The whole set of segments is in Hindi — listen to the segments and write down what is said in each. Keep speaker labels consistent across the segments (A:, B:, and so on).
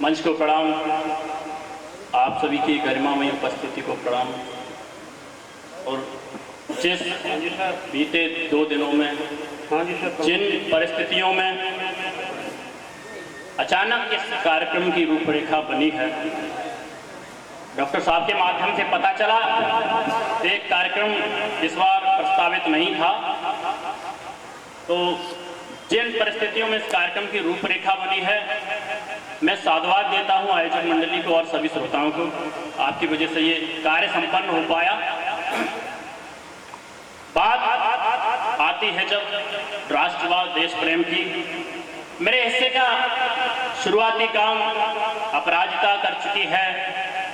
A: मंच को प्रणाम, आप सभी की गरिमामय उपस्थिति को प्रणाम। और जिस बीते 2 दिनों में जिन परिस्थितियों में अचानक इस कार्यक्रम की रूपरेखा बनी है, डॉक्टर साहब के माध्यम से पता चला एक कार्यक्रम इस बार प्रस्तावित नहीं था, तो जिन परिस्थितियों में इस कार्यक्रम की रूपरेखा बनी है, मैं साधुवाद देता हूं आयोजक मंडली को और सभी श्रोताओं को। आपकी वजह से ये कार्य संपन्न हो पाया। बात आती है जब राष्ट्रवाद देश प्रेम की। मेरे हिस्से का शुरुआती काम अपराजिता कर चुकी है,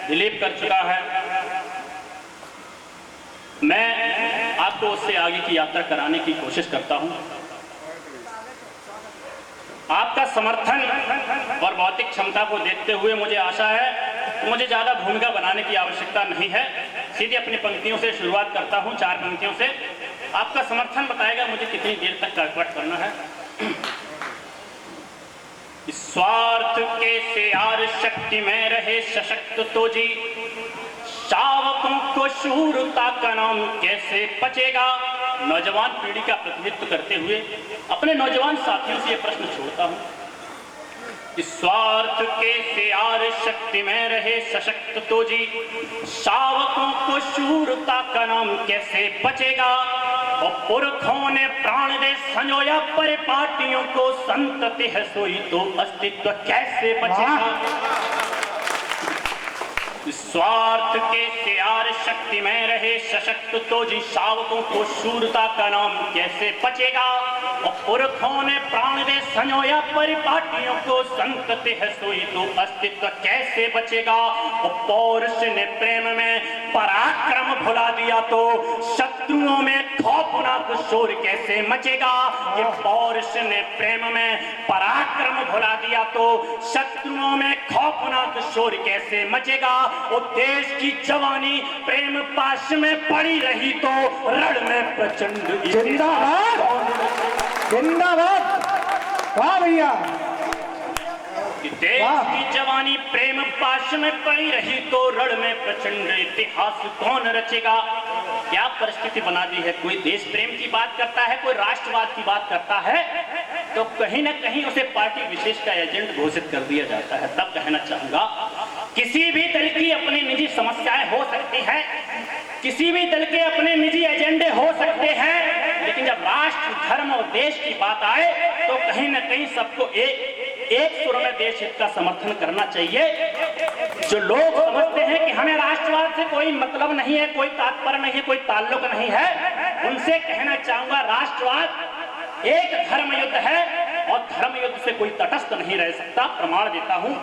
A: दिलीप कर चुका है। मैं आपको उससे आगे की यात्रा कराने की कोशिश करता हूं। आपका समर्थन और भौतिक क्षमता को देखते हुए मुझे आशा है कि मुझे ज्यादा भूमिका बनाने की आवश्यकता नहीं है। सीधे अपनी पंक्तियों से शुरुआत करता हूं, 4 पंक्तियों से। आपका समर्थन बताएगा मुझे कितनी देर तक कार्य करना है। स्वार्थ के से यार शक्ति में रहे सशक्त तो जी, शावकों को शूरता का नाम कैसे पचेगा। नौजवान पीढ़ी का प्रतिनिधित्व करते हुए अपने नौजवान साथियों से यह प्रश्न छोड़ता हूं कि स्वार्थ के से यार शक्ति में रहे सशक्त तो जी, शावकों को शूरता का नाम कैसे बचेगा। और पुरखों ने प्राण दे संजोया परिपाटियों को, संतति है सोई तो अस्तित्व कैसे बचेगा। स्वार्थ के से यार शक्ति में रहे सशक्त तो जी, शावकों को शूरता का नाम कैसे बचेगा। और पुरखों ने प्राण दे संजोया परिपाटियों को, संतति है सोई तो अस्तित्व कैसे बचेगा। और पौरुष ने प्रेम में पराक्रम भुला दिया तो शत्रुओं में खौफनाक शोर कैसे मचेगा। ये पौरुष ने प्रेम में पराक्रम भुला दिया तो शत्रुओं में खौफनाक शोर कैसे मचेगा। और देश की जवानी प्रेम पाश में पड़ी रही तो रण में प्रचंड।
B: जिंदाबाद जिंदाबाद, वाह भैया।
A: देश की जवानी प्रेम पाश में पड़ी रही तो रण में प्रचंड इतिहास कौन रचेगा। क्या परिस्थिति बना दी है। कोई देश प्रेम की बात करता है, कोई राष्ट्रवाद की बात करता है, तो कहीं ना कहीं उसे पार्टी विशेष का एजेंट घोषित कर दिया जाता है। तब कहना चाहूंगा, किसी भी दल की अपनी निजी समस्याएं हो सकती हैं, किसी भी दल के अपने निजी एजेंडे हो सकते हैं, लेकिन जब राष्ट्र धर्म और देश की बात आए तो कहीं ना कहीं सबको एक सुर में देश हित का समर्थन करना चाहिए। जो लोग समझते हैं कि हमें राष्ट्रवाद से कोई मतलब नहीं है, कोई तात्पर्य नहीं है, कोई ताल्लुक नहीं है, उनसे कहना चाहूंगा राष्ट्रवाद एक धर्म युद्ध है और धर्म युद्ध से कोई तटस्थ नहीं रह सकता। प्रमाण देता हूं।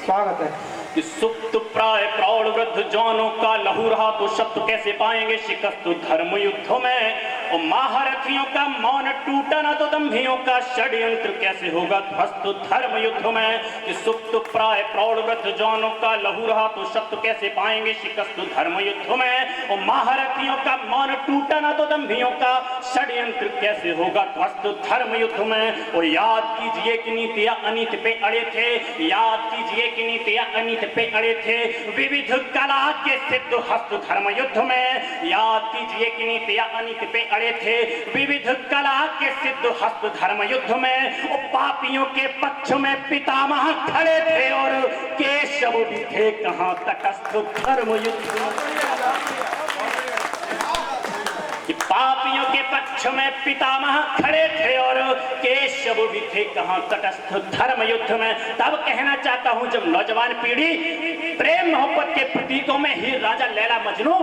B: स्वागत है।
A: कि सुप्त प्राय प्रौढ़ वृद्ध जवानों का लहू रहा तो शत्रु कैसे पाएंगे शिकस्त धर्म युद्धों में। और महारथियों का मौन टूटा ना तो दंभियों का षड्यंत्र कैसे होगा ध्वस्त धर्म युद्धों में। कि सुप्त प्राय प्रौढ़ वृद्ध जवानों का लहू रहा तो शत्रु कैसे पाएंगे शिकस्त धर्म युद्धों में। और महारथियों का मौन टूटा ना तो दंभियों का षड्यंत्र कैसे होगा ध्वस्त धर्म युद्ध में। और याद कीजिए कि नीतियां अनीति पे अड़े थे, याद कीजिए कि नीतियां अनीति पे अड़े थे विविध कला के सिद्ध हस्त धर्म युद्ध में। याद कीजिए कि नीतियां अनीति पे अड़े थे विविध कला के सिद्ध हस्त धर्म युद्ध में। और पापियों के पक्ष में पितामह खड़े थे और केशव भी थे कहां तटस्थ धर्म युद्ध। कि पापियों के पक्ष में पितामह खड़े थे और केशव भी थे कहां तटस्थ धर्म युद्ध में। तब कहना चाहता हूं, जब नौजवान पीढ़ी प्रेम मोहब्बत के प्रतीकों में ही राजा लैला मजनू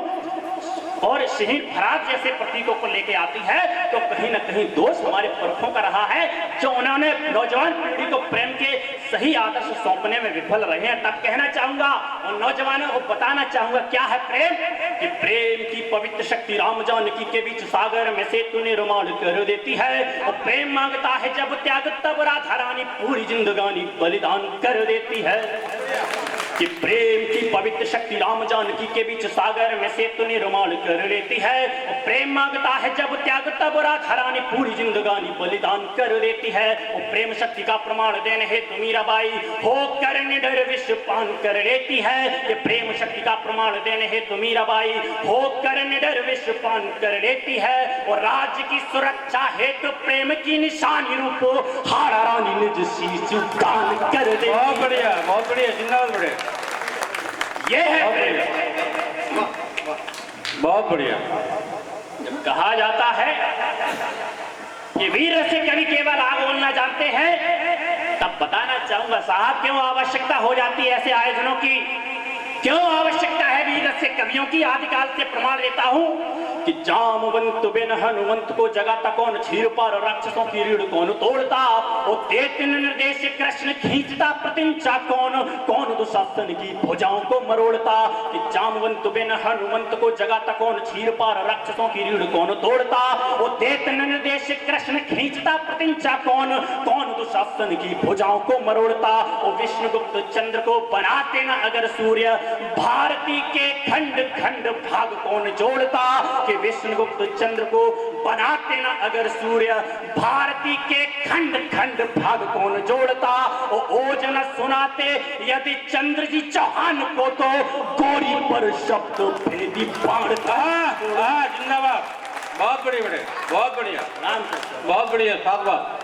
A: और शहीद फराज जैसे प्रतीकों को लेके आती है, तो कहीं ना कहीं दोष हमारे पुरखों का रहा है, जो उन्होंने नौजवान पीढ़ी को प्रेम के सही आदर्श सौंपने में विफल रहे हैं। तब कहना चाहूंगा और नौजवानों को बताना चाहूंगा क्या है प्रेम। कि प्रेम की पवित्र शक्ति राम जानकी के बीच सागर में सेतु निर्माण कर देती है। और प्रेम मांगता है जब त्याग, तब राधा रानी पूरी जिंदगानी बलिदान कर देती है। कि प्रेम की पवित्र शक्ति राम जानकी के बीच सागर में सेतु निर्माण कर लेती है। वो प्रेम मांगता है जब त्याग तब राधा रानी पूरी जिंदगानी बलिदान कर देती है। वो प्रेम शक्ति का प्रमाण देने हेतु मीराबाई होकर निडर विष पान कर लेती है। ये प्रेम शक्ति का प्रमाण देने हेतु मीराबाई होकर निडर विष पान कर लेती है। और राज्य की सुरक्षा हेतु प्रेम की निशानी रूपो हारा रानी निज शीश दान कर देती है।
C: बहुत बढ़िया जिंदाबाद बड़े,
A: ये है प्रेम।
C: बहुत बढ़िया।
A: जब कहा जाता है कि वीर से कवि केवल आग बोलना जानते हैं, तब बताना चाहूंगा साहब क्यों आवश्यकता हो जाती है ऐसे आयोजनों की, क्यों आवश्यकता है वीर से कवियों की। आदिकाल से प्रमाण देता हूं कि जामवंत बिन हनुमंत को जगाता कौन, क्षीर पर राक्षसों की रीढ़ कौन तोड़ता, वो देते निर्देश कृष्ण खींचता प्रतिंचा कौन, कौन दुशासन की भुजाओं को मरोड़ता। कि जामवंत बिन हनुमंत को जगाता कौन, क्षीर पर राक्षसों की रीढ़ कौन तोड़ता, वो देते निर्देश कृष्ण खींचता प्रतिंचा कौन, कौन दुशासन की भुजाओं को मरोड़ता। वो विष्णुगुप्त चंद्र को बनाते न अगर सूर्य, भारती के खंड खंड भाग कौन जोड़ता। कि विष्णुगुप्त चंद्र को बनाते न अगर सूर्य, भारती के खंड खंड भाग कौन जोड़ता। ओजन सुनाते यदि चंद्र जी चौहान को, तो गोरी पर शब्द भेदी बाण था।
C: जिंदाबाद, बहुत बढ़िया, बहुत बढ़िया, बहुत बढ़िया, साधुवाद।